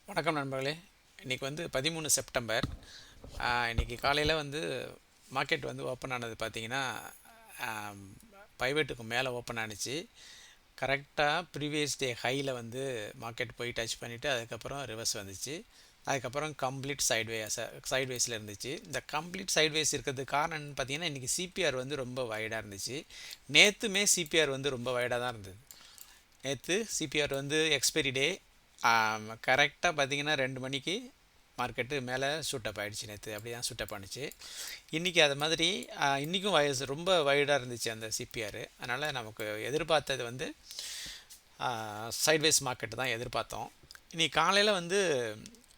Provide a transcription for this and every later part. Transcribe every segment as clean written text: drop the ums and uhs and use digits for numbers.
வணக்கம் நண்பர்களே. இன்றைக்கி வந்து 13 செப்டம்பர். இன்றைக்கி காலையில் வந்து மார்க்கெட் வந்து ஓப்பன் ஆனது பார்த்தீங்கன்னா, பைவேட்டுக்கு மேலே ஓப்பன் ஆனுச்சு. கரெக்டாக ப்ரீவியஸ் டே ஹையில் வந்து மார்க்கெட் போய் டச் பண்ணிவிட்டு அதுக்கப்புறம் ரிவர்ஸ் வந்துச்சு. அதுக்கப்புறம் கம்ப்ளீட் சைட்வேஸில் இருந்துச்சு. இந்த கம்ப்ளீட் சைட்வேஸ் இருக்கிறதுக்கு காரணம் என்னன்னு பார்த்தீங்கன்னா, இன்றைக்கி சிபிஆர் வந்து ரொம்ப வைடாக இருந்துச்சு. நேற்றுமே சிபிஆர் வந்து ரொம்ப வைடாக தான் இருந்தது. நேற்று சிபிஆர் வந்து எக்ஸ்பைரி டே கரெக்டாக பார்த்தீங்கன்னா 2 மணிக்கு மார்க்கெட்டு மேலே ஷூட்டப் ஆகிடுச்சு. நேற்று அப்படி தான் ஷூட்டப் ஆணுச்சு. இன்றைக்கி அது மாதிரி இன்றைக்கும் வயசு ரொம்ப வைடாக இருந்துச்சு அந்த சிபிஆர். அதனால் நமக்கு எதிர்பார்த்தது வந்து சைட்வேஸ் மார்க்கெட்டு தான் எதிர்பார்த்தோம். இன்றைக்கி காலையில் வந்து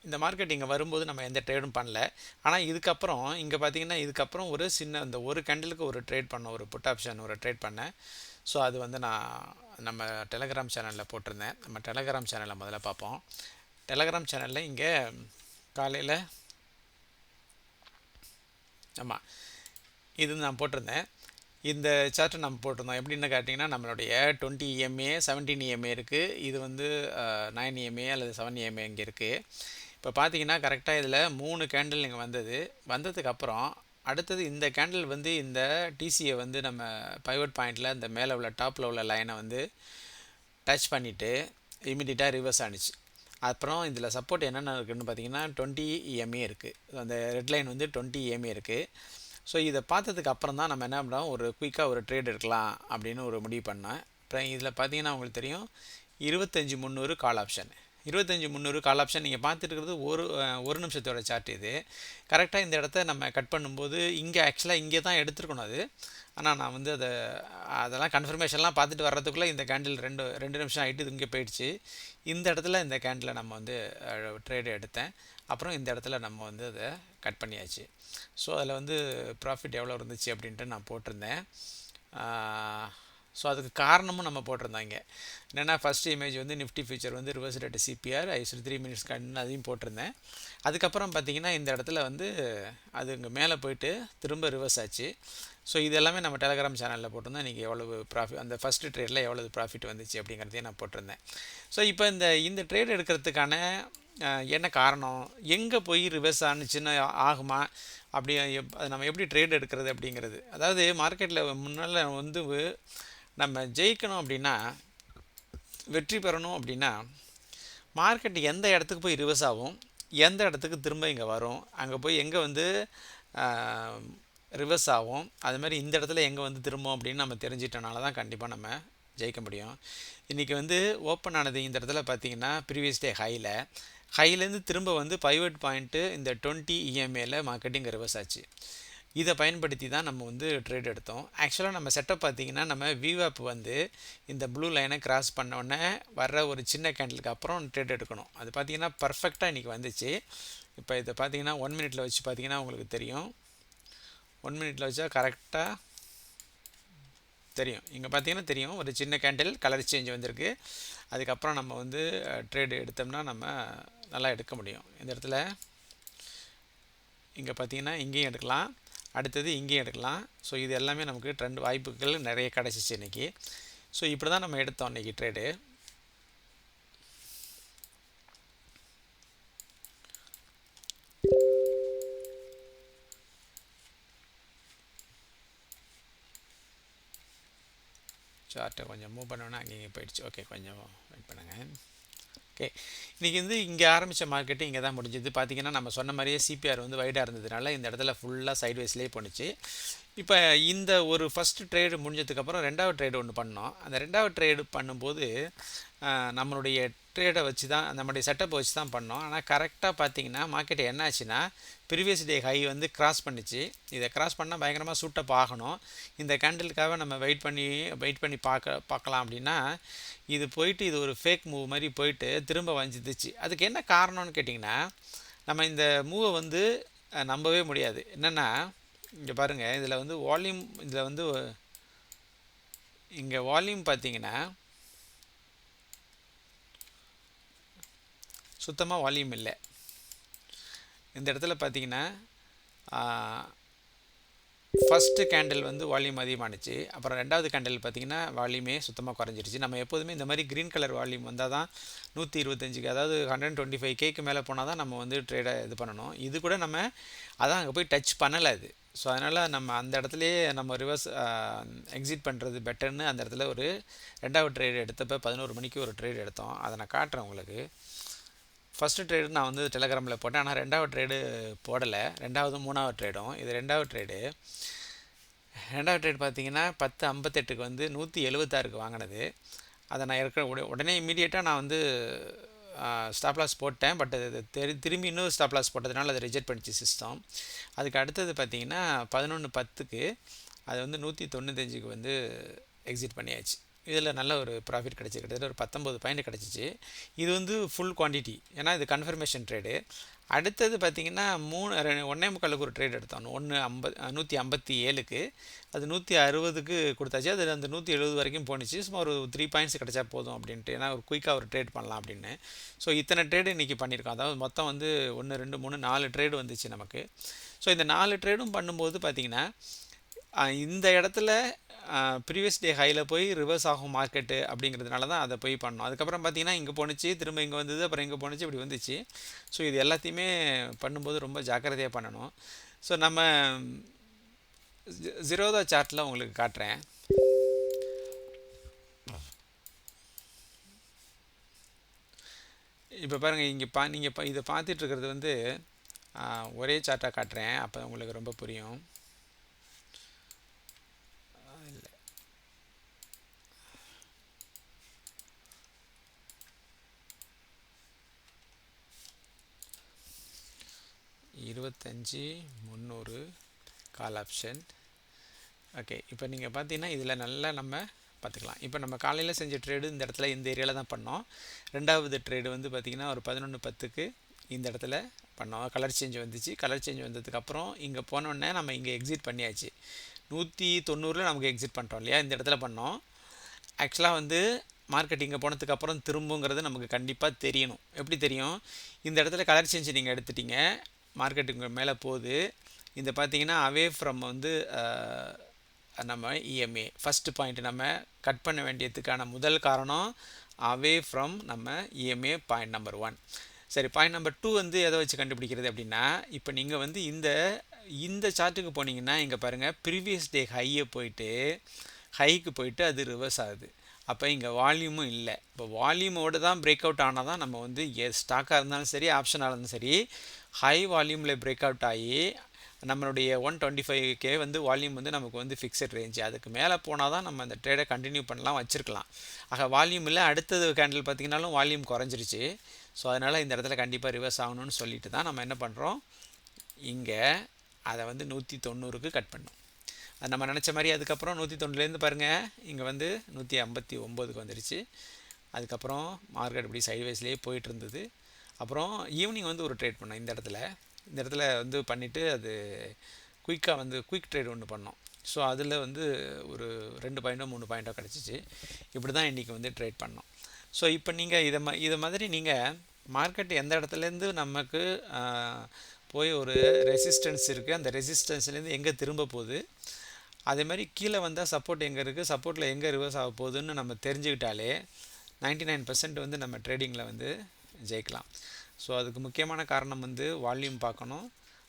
இந்த மார்க்கெட் இங்கே வரும்போது நம்ம எந்த ட்ரேடும் பண்ணல. ஆனால் இதுக்கப்புறம் இங்கே பார்த்தீங்கன்னா இதுக்கப்புறம் ஒரு சின்ன இந்த ஒரு கேண்டிலுக்கு ஒரு ட்ரேட் பண்ணோம், ஒரு புட் ஆப்ஷன் ஒரு ட்ரேட் பண்ணேன். ஸோ அது வந்து நான் நம்ம டெலகிராம் சேனலில் போட்டிருந்தேன். நம்ம டெலகிராம் சேனலை முதல்ல பார்ப்போம். டெலகிராம் சேனலில் இங்கே காலையில் ஆமாம் இது நான் போட்டிருந்தேன். இந்த சார்ட்டை நம்ம போட்டிருந்தோம். எப்படின்னு கேட்டிங்கன்னா, நம்மளுடைய 20 EMA 17 EMA இருக்குது. இது வந்து 9 EMA அல்லது 7 EMA இங்கே இருக்குது. இப்போ பார்த்தீங்கன்னா கரெக்டாக இதில் 3 கேண்டில் இங்கே வந்ததுக்கப்புறம் அடுத்தது இந்த கேண்டில் வந்து இந்த டிசியை வந்து நம்ம பைவட் பாயிண்டில் இந்த மேலே உள்ள டாப்பில் உள்ள லைனை வந்து டச் பண்ணிவிட்டு இமீடியட்டாக ரிவர்ஸ் ஆணுச்சு. அப்புறம் இதில் சப்போர்ட் என்னென்ன இருக்குதுன்னு பார்த்தீங்கன்னா 20 EMA இருக்குது. அந்த ரெட் லைன் வந்து 20 EMA இருக்குது. ஸோ இதை பார்த்ததுக்கு அப்புறம் தான் நம்ம என்ன பண்ணுறோம், ஒரு குயிக்காக ஒரு ட்ரேட் எடுக்கலாம் அப்படின்னு ஒரு முடிவு பண்ணேன். அப்புறம் இதில் பார்த்தீங்கன்னா உங்களுக்கு தெரியும் 25,300 கால் ஆப்ஷன். 25,300 கால் ஆப்ஷன் நீங்கள் பார்த்துட்டு இருக்கிறது ஒரு நிமிஷத்தோட சார்ட். இது கரெக்டாக இந்த இடத்த நம்ம கட் பண்ணும்போது இங்கே ஆக்சுவலாக இங்கே தான் எடுத்துருக்கணும் அது. ஆனால் நான் வந்து அதெல்லாம் கன்ஃபர்மேஷன்லாம் பார்த்துட்டு வர்றதுக்குள்ளே இந்த கேண்டில் ரெண்டு நிமிஷம் ஆகிட்டு இங்கே போயிடுச்சு. இந்த இடத்துல இந்த கேண்டில் நம்ம வந்து ட்ரேடு எடுத்தேன். அப்புறம் இந்த இடத்துல நம்ம வந்து அதை கட் பண்ணியாச்சு. ஸோ அதில் வந்து ப்ராஃபிட் எவ்வளோ இருந்துச்சு அப்படின்ட்டு நான் போட்டிருந்தேன். ஸோ அதுக்கு காரணமும் நம்ம போட்டிருந்தாங்க. என்னென்னா ஃபஸ்ட் இமேஜ் வந்து நிஃப்டி ஃபியூச்சர் வந்து ரிவர்ஸ் ரேட் சிபிஆர் ஐஸ்வரி 3 மினிட்ஸ் கண்டு அதையும் போட்டிருந்தேன். அதுக்கப்புறம் பார்த்திங்கன்னா இந்த இடத்துல வந்து அது இங்கே மேலே போயிட்டு திரும்ப ரிவர்ஸ் ஆச்சு. ஸோ இது எல்லாமே நம்ம டெலகிராம் சேனலில் போட்டிருந்தோம். இன்றைக்கி எவ்வளவு ப்ராஃபிட், அந்த ஃபஸ்ட்டு ட்ரேடில் எவ்வளவு ப்ராஃபிட் வந்துச்சு அப்படிங்கிறதையும் நான் போட்டிருந்தேன். ஸோ இப்போ இந்த ட்ரேட் எடுக்கிறதுக்கான என்ன காரணம், எங்கே போய் ரிவர்ஸ் ஆணுச்சுன்னு ஆகுமா, அப்படி அது நம்ம எப்படி ட்ரேட் எடுக்கிறது அப்படிங்கிறது. அதாவது மார்க்கெட்டில் முன்னால் வந்து நம்ம ஜெயிக்கணும் அப்படின்னா, வெற்றி பெறணும் அப்படின்னா, மார்க்கெட் எந்த இடத்துக்கு போய் ரிவர்ஸ் ஆகும், எந்த இடத்துக்கு திரும்ப இங்கே வரும், அங்கே போய் எங்கே வந்து ரிவர்ஸ் ஆகும், அது மாதிரி இந்த இடத்துல எங்கே வந்து திரும்பும் அப்படின்னு நம்ம தெரிஞ்சிட்டனால தான் கண்டிப்பாக நம்ம ஜெயிக்க முடியும். இன்றைக்கி வந்து ஓப்பன் ஆனது இந்த இடத்துல பார்த்திங்கன்னா ப்ரீவியஸ் டே ஹைலேருந்து திரும்ப வந்து பைவட் பாயிண்ட்டு இந்த 20 EMAல மார்க்கெட்டிங் ரிவர்ஸ் ஆச்சு. இதை பயன்படுத்தி தான் நம்ம வந்து ட்ரேட் எடுத்தோம். ஆக்சுவலாக நம்ம செட்டப் பார்த்திங்கன்னா நம்ம விவாப் வந்து இந்த ப்ளூ லைனை கிராஸ் பண்ணோடனே வர்ற ஒரு சின்ன கேண்டிலுக்கு அப்புறம் ட்ரேட் எடுக்கணும். அது பார்த்திங்கன்னா பர்ஃபெக்டாக இன்றைக்கி வந்துச்சு. இப்போ இதை பார்த்திங்கன்னா 1 மினிட்டில் வச்சு பார்த்திங்கன்னா உங்களுக்கு தெரியும். 1 மினிட்டில் வச்சா கரெக்டாக தெரியும். இங்கே பார்த்தீங்கன்னா தெரியும் ஒரு சின்ன கேண்டில் கலர் சேஞ்ச் வந்திருக்கு. அதுக்கப்புறம் நம்ம வந்து ட்ரேடு எடுத்தோம்னா நம்ம நல்லா எடுக்க முடியும். இந்த இடத்துல இங்கே பார்த்தீங்கன்னா இங்கேயும் எடுக்கலாம், அடுத்தது இங்கேயும் எடுக்கலாம். ஸோ இது எல்லாமே நமக்கு ட்ரெண்ட் வாய்ப்புகள் நிறைய கிடச்சிச்சு இன்றைக்கி. ஸோ இப்படி தான் நம்ம எடுத்தோம் இன்றைக்கி ட்ரேடு. சார்ட்டை கொஞ்சம் மூவ் பண்ணோன்னா அங்கே போயிடுச்சு. ஓகே, கொஞ்சம் வெயிட் பண்ணுங்கள். ஓகே, இன்றைக்கி வந்து இங்கே ஆரம்பித்த மார்க்கெட்டு இங்கே தான் முடிஞ்சது. பார்த்திங்கன்னா நம்ம சொன்ன மாதிரியே சிபிஆர் வந்து வைடாக இருந்ததுனால இந்த இடத்துல ஃபுல்லாக சைட்வேஸ்லேயே போணுச்சு. இப்போ இந்த ஒரு ஃபஸ்ட்டு ட்ரேடு முடிஞ்சதுக்கப்புறம் ரெண்டாவது ட்ரேடு ஒன்று பண்ணோம். அந்த ரெண்டாவது ட்ரேடு பண்ணும்போது நம்மளுடைய ட்ரேடை வச்சு தான், நம்மளுடைய செட்டப்பை வச்சு தான் பண்ணோம். ஆனால் கரெக்டாக பார்த்திங்கன்னா மார்க்கெட் என்ன ஆச்சுன்னா ப்ரீவியஸ் டே ஹை வந்து கிராஸ் பண்ணிச்சு. இதை கிராஸ் பண்ணால் பயங்கரமாக சூட்டப் ஆகணும். இந்த கேண்டிலுக்காக நம்ம வெயிட் பண்ணி பார்க்கலாம் அப்படின்னா இது போயிட்டு இது ஒரு ஃபேக் மூவ் மாதிரி போயிட்டு திரும்ப வந்துச்சு. அதுக்கு என்ன காரணம்னு கேட்டிங்கன்னா, நம்ம இந்த மூவை வந்து நம்பவே முடியாது. என்னென்னா இங்கே பாருங்கள், இதில் வந்து வால்யூம், இதில் வந்து இங்கே வால்யூம் பார்த்திங்கன்னா சுத்தமாக வால்யூம் இல்லை. இந்த இடத்துல பார்த்திங்கன்னா ஃபஸ்ட்டு கேண்டில் வந்து வால்யூம் அதிகமானுச்சு. அப்புறம் 2வது கேண்டில் பார்த்தீங்கன்னா வால்யூமே சுத்தமாக குறைஞ்சிருச்சு. நம்ம எப்போதுமே இந்த மாதிரி க்ரீன் கலர் வால்யூம் வந்தால் தான் 125க்கு, அதாவது 125Kக்கு மேலே போனால் தான் நம்ம வந்து ட்ரேடை இது பண்ணணும். இது கூட நம்ம அதான் அங்கே போய் டச் பண்ணலை அது. ஸோ அதனால் நம்ம அந்த இடத்துலையே நம்ம ரிவர்ஸ் எக்ஸிட் பண்ணுறது பெட்டர்னு அந்த இடத்துல ஒரு 2வது ட்ரேடு எடுத்தப்போ 11 மணிக்கு ஒரு ட்ரேடு எடுத்தோம். அதை நான் காட்டுறேன் உங்களுக்கு. ஃபஸ்ட்டு ட்ரேடு நான் வந்து டெலகிராமில் போட்டேன். ஆனால் 2வது ட்ரேடு போடலை. 2வது 3வது ட்ரேடும். இது 2வது ட்ரேடு. 2வது ட்ரேட் பார்த்தீங்கன்னா 10:58க்கு வந்து 176க்கு வாங்கினது. அதை நான் உடனே இமீடியட்டாக நான் வந்து ஸ்டாப் லாஸ் போட்டேன். பட் அது திரும்பி இன்னொரு ஸ்டாப் லாஸ் போட்டதுனால அதை ரிஜெக்ட் பண்ணிச்சு சிஸ்டம். அதுக்கு அடுத்தது பார்த்தீங்கன்னா 11:10க்கு அது வந்து 195க்கு வந்து எக்ஸிட் பண்ணியாச்சு. இதில் நல்ல ஒரு ப்ராஃபிட் கிடச்சி, கிட்டத்தட்ட ஒரு 19 பாயிண்ட் கிடச்சிச்சு. இது வந்து ஃபுல் குவான்டிட்டி, ஏன்னா இது கன்ஃபர்மேஷன் ட்ரேடு. அடுத்தது பார்த்திங்கன்னா 1.25க்கு ஒரு ட்ரேட் எடுத்தோம். 157க்கு அது 160க்கு கொடுத்தாச்சு. அது அந்த 170 வரைக்கும் போணுச்சு. சும்மா ஒரு 3 பாயிண்ட்ஸ் கிடச்சா போதும் அப்படின்ட்டு, ஏன்னா ஒரு குயிக்காக ஒரு ட்ரேட் பண்ணலாம் அப்படின்னு. ஸோ இத்தனை ட்ரேடு இன்றைக்கி பண்ணியிருக்கோம். அதாவது மொத்தம் வந்து 1 2 3 4 ட்ரேடு வந்துச்சு நமக்கு. ஸோ இந்த 4 ட்ரேடும் பண்ணும்போது பார்த்திங்கன்னா இந்த இடத்துல ப்ரீவியஸ் டே ஹையில் போய் ரிவர்ஸ் ஆகும் மார்க்கெட்டு அப்படிங்கிறதுனால தான் அதை போய் பண்ணோம். அதுக்கப்புறம் பார்த்திங்கன்னா இங்கே போணுச்சு, திரும்ப இங்கே வந்தது, அப்புறம் இங்கே போணுச்சு, இப்படி வந்துச்சு. ஸோ இது எல்லாத்தையுமே பண்ணும்போது ரொம்ப ஜாக்கிரதையாக பண்ணணும். ஸோ நம்ம ஜீரோதா சார்ட்டில் உங்களுக்கு காட்டுறேன். இப்போ பாருங்கள், இங்கே நீங்கள் இதை பார்த்துட்ருக்கிறது வந்து ஒரே சார்ட்டாக காட்டுறேன், அப்போ உங்களுக்கு ரொம்ப புரியும். 25,300 கால் ஆப்ஷன். ஓகே, இப்போ நீங்கள் பார்த்தீங்கன்னா இதில் நல்லா நம்ம பார்த்துக்கலாம். இப்போ நம்ம காலையில் செஞ்ச ட்ரேடு இந்த இடத்துல இந்த ஏரியாவில் தான் பண்ணோம். 2வது ட்ரேடு வந்து பார்த்திங்கன்னா ஒரு 11:10க்கு இந்த இடத்துல பண்ணோம். கலர் சேஞ்ச் வந்துச்சு. கலர் சேஞ்ச் வந்ததுக்கப்புறம் இங்கே போனோடனே நம்ம இங்கே எக்ஸிட் பண்ணியாச்சு. 190ல் நமக்கு எக்ஸிட் பண்ணுறோம் இல்லையா, இந்த இடத்துல பண்ணோம். ஆக்சுவலாக வந்து மார்க்கெட் இங்கே போனதுக்கப்புறம் திரும்புங்கிறது நமக்கு கண்டிப்பாக தெரியணும். எப்படி தெரியும்? இந்த இடத்துல கலர் சேஞ்ச் நீங்கள் எடுத்துட்டீங்க, மார்க்கெட்டுக்கு மேலே போகுது. இந்த பார்த்திங்கன்னா அவே ஃப்ரம் வந்து நம்ம இஎம்ஏ ஃபஸ்ட்டு பாயிண்ட் நம்ம கட் பண்ண வேண்டியதுக்கான முதல் காரணம் அவே ஃப்ரம் நம்ம இஎம்ஏ பாயிண்ட் நம்பர் 1. சரி, பாயிண்ட் நம்பர் 2 வந்து எதை வச்சு கண்டுபிடிக்கிறது அப்படின்னா, இப்போ நீங்கள் வந்து இந்த சார்ட்டுக்கு போனீங்கன்னா இங்கே பாருங்கள், ப்ரீவியஸ் டே ஹைக்கு போயிட்டு அது ரிவர்ஸ் ஆகுது. அப்போ இங்கே வால்யூமும் இல்லை. இப்போ வால்யூமோடு தான் பிரேக் அவுட் ஆனால் தான் நம்ம வந்து ஸ்டாக்காக இருந்தாலும் சரி, ஆப்ஷனாக இருந்தாலும் சரி, ஹை வால்யூமில் பிரேக் அவுட் ஆகி நம்மளுடைய 125K வந்து வால்யூம் வந்து நமக்கு வந்து ஃபிக்ஸட் ரேஞ்சு. அதுக்கு மேலே போனால் தான் நம்ம அந்த ட்ரேடை கண்டினியூ பண்ணலாம், வச்சுருக்கலாம். ஆக வால்யூம் இல்லை. அடுத்தது கேண்டில் பார்த்திங்கனாலும் வால்யூம் குறைஞ்சிருச்சு. ஸோ அதனால் இந்த இடத்துல கண்டிப்பாக ரிவர்ஸ் ஆகணும்னு சொல்லிட்டு தான் நம்ம என்ன பண்ணுறோம், இங்கே அதை வந்து 190க்கு கட் பண்ணோம். அது நம்ம நினச்ச மாதிரி அதுக்கப்புறம் 190லேருந்து பாருங்கள் இங்கே வந்து 159க்கு வந்துடுச்சு. அதுக்கப்புறம் மார்க்கெட் இப்படி சைட்வைஸ்லேயே போயிட்டு இருந்தது. அப்புறம் ஈவினிங் வந்து ஒரு ட்ரேட் பண்ணோம் இந்த இடத்துல வந்து பண்ணிவிட்டு அது குயிக்காக வந்து குயிக் ட்ரேட் ஒன்று பண்ணோம். ஸோ அதில் வந்து ஒரு 2 பாயிண்ட்டோ 3 பாயிண்ட்டோ கிடச்சிச்சு. இப்படி தான் இன்றைக்கி வந்து ட்ரேட் பண்ணோம். ஸோ இப்போ நீங்கள் இதை மாதிரி நீங்கள் மார்க்கெட் எந்த இடத்துலேருந்து நமக்கு போய் ஒரு ரெசிஸ்டன்ஸ் இருக்குது, அந்த ரெசிஸ்டன்ஸ்லேருந்து எங்கே திரும்ப போகுது, அதே மாதிரி கீழே வந்தால் சப்போர்ட் எங்கே இருக்குது, சப்போர்ட்டில் எங்கே ரிவர்ஸ் ஆக போகுதுன்னு நம்ம தெரிஞ்சுக்கிட்டாலே 99% வந்து நம்ம ட்ரேடிங்கில் வந்து ஜெயிக்கலாம். ஸோ அதுக்கு முக்கியமான காரணம் வந்து வால்யூம் பார்க்கணும்,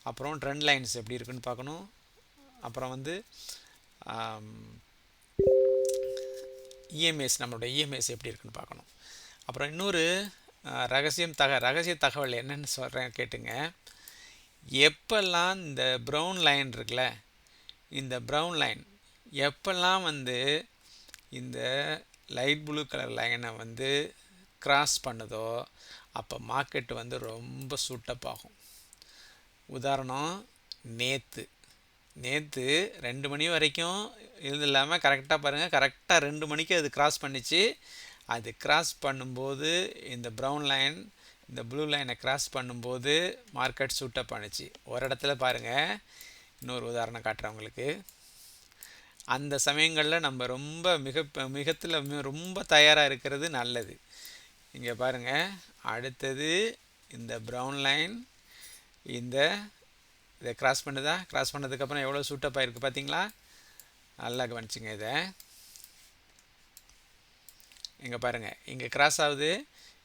அப்புறம் ட்ரெண்ட் லைன்ஸ் எப்படி இருக்குன்னு பார்க்கணும், அப்புறம் வந்து இஎம்ஏஸ் நம்மளோட இஎம்ஏஸ் எப்படி இருக்குன்னு பார்க்கணும். அப்புறம் இன்னொரு ரகசிய தகவல் என்னென்னு சொல்கிறேன் கேட்டுங்க. எப்பெல்லாம் இந்த ப்ரௌன் லைன் இருக்குல்ல, இந்த ப்ரௌன் லைன் எப்பெல்லாம் வந்து இந்த லைட் ப்ளூ கலர் லைனை வந்து கிராஸ் பண்ணுதோ அப்போ மார்க்கெட் வந்து ரொம்ப சூட்டப் ஆகும். உதாரணம், நேற்று 2 மணி வரைக்கும் இது இல்லாமல் கரெக்டாக பாருங்கள், கரெக்டாக 2 மணிக்கு அது கிராஸ் பண்ணிச்சு. அது கிராஸ் பண்ணும்போது இந்த ப்ரௌன் லைன் இந்த ப்ளூ லைனை கிராஸ் பண்ணும்போது மார்க்கெட் சூட்டப் பண்ணிச்சு. ஒரு இடத்துல பாருங்கள், இன்னொரு உதாரணம் காட்டுறேன் உங்களுக்கு. அந்த சமயங்களில் நம்ம ரொம்ப ரொம்ப தயாராக இருக்கிறது நல்லது. இங்கே பாருங்கள், அடுத்தது இந்த ப்ரௌன் லைன் இந்த இதை கிராஸ் பண்ணுதா? கிராஸ் பண்ணதுக்கப்புறம் எவ்வளோ சூட்டப் ஆகிருக்கு பார்த்தீங்களா? நல்லா கவனிச்சுங்க இதை. இங்கே பாருங்கள், இங்கே கிராஸ் ஆகுது,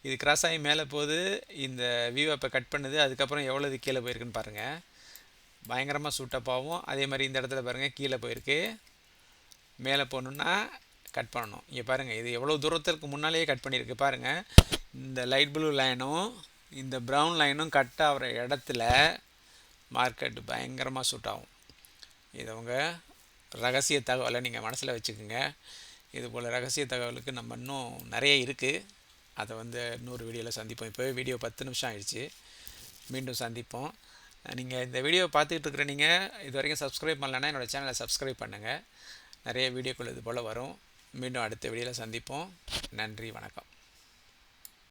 இது கிராஸ் ஆகி மேலே போகுது, இந்த வியூவை இப்போ கட் பண்ணுது, அதுக்கப்புறம் எவ்வளோ இது கீழே போயிருக்குன்னு பாருங்கள். பயங்கரமாக சூட்டப் ஆகும். அதே மாதிரி இந்த இடத்துல பாருங்கள் கீழே போயிருக்கு. மேலே போகணுன்னா கட் பண்ணணும். இங்கே பாருங்கள், இது எவ்வளோ தூரத்திற்கு முன்னாலேயே கட் பண்ணியிருக்கு பாருங்கள். இந்த லைட் ப்ளூ லைனும் இந்த ப்ரௌன் லைனும் கட் ஆகிற இடத்துல மார்க்கெட் பயங்கரமாக சூட் ஆகும். இது உங்கள் ரகசிய தகவலை நீங்கள் மனசில் வச்சுக்கோங்க. இதுபோல் ரகசிய தகவலுக்கு நம்ம இன்னும் நிறைய இருக்குது. அதை வந்து இன்னொரு வீடியோவில் சந்திப்போம். இப்போவே வீடியோ 10 நிமிஷம் ஆயிடுச்சு. மீண்டும் சந்திப்போம். நீங்கள் இந்த வீடியோ பார்த்துக்கிட்டு இருக்கிற நீங்கள் இது வரைக்கும் சப்ஸ்கிரைப் பண்ணலைன்னா என்னோடய சேனலை சப்ஸ்கிரைப் பண்ணுங்கள். நிறைய வீடியோக்கள் இது போல் வரும். மீண்டும் அடுத்த வீடியோவில் சந்திப்போம். நன்றி, வணக்கம்.